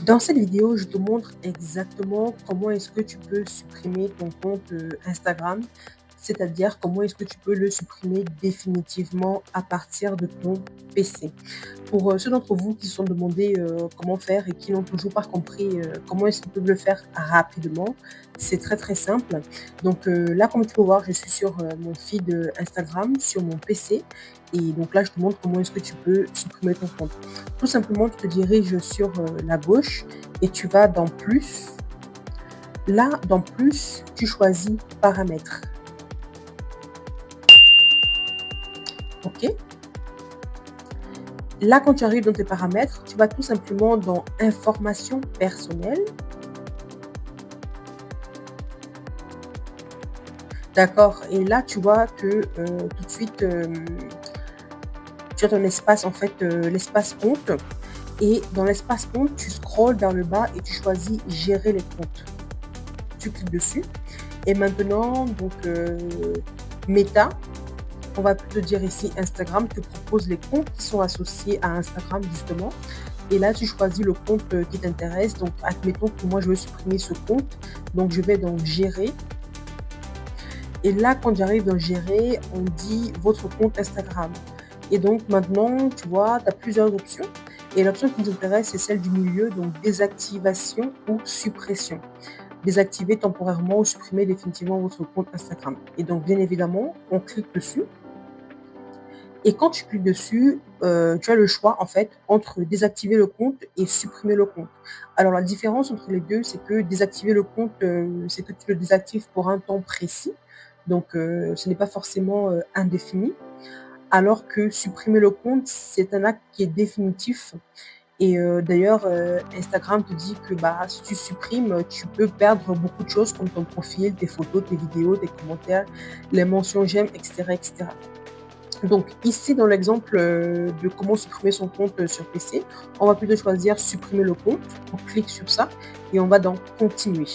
Dans cette vidéo, je te montre exactement comment est-ce que tu peux supprimer ton compte Instagram, c'est-à-dire comment est-ce que tu peux le supprimer définitivement à partir de ton PC. Pour ceux d'entre vous qui se sont demandé comment faire et qui n'ont toujours pas compris comment est-ce qu'ils peuvent le faire rapidement, c'est très très simple. Donc là, comme tu peux voir, je suis sur mon feed Instagram, sur mon PC. Et donc là, je te montre comment est-ce que tu peux supprimer ton compte. Tout simplement, tu te diriges sur la gauche et tu vas dans plus. Là, dans plus, tu choisis paramètres. OK? Là, quand tu arrives dans tes paramètres, tu vas tout simplement dans informations personnelles. D'accord? Et là, tu vois que tout de suite, tu as ton espace, en fait, l'espace compte. Et dans l'espace compte, tu scrolles vers le bas et tu choisis gérer les comptes. Tu cliques dessus. Et maintenant, donc, Meta, on va te dire ici Instagram, te propose les comptes qui sont associés à Instagram, justement. Et là, tu choisis le compte qui t'intéresse. Donc, admettons que moi, je veux supprimer ce compte. Donc, je vais dans gérer. Et là, quand j'arrive dans gérer, on dit votre compte Instagram. Et donc maintenant, tu vois, tu as plusieurs options. Et l'option qui nous intéresse, c'est celle du milieu, donc désactivation ou suppression. Désactiver temporairement ou supprimer définitivement votre compte Instagram. Et donc, bien évidemment, on clique dessus. Et quand tu cliques dessus, tu as le choix, en fait, entre désactiver le compte et supprimer le compte. Alors, la différence entre les deux, c'est que désactiver le compte, c'est que tu le désactives pour un temps précis. Donc, ce n'est pas forcément indéfini. Alors que supprimer le compte, c'est un acte qui est définitif. Et d'ailleurs, Instagram te dit que bah, si tu supprimes, tu peux perdre beaucoup de choses comme ton profil, tes photos, tes vidéos, tes commentaires, les mentions j'aime, etc., etc. Donc ici, dans l'exemple de comment supprimer son compte sur PC, on va plutôt choisir supprimer le compte. On clique sur ça et on va dans continuer.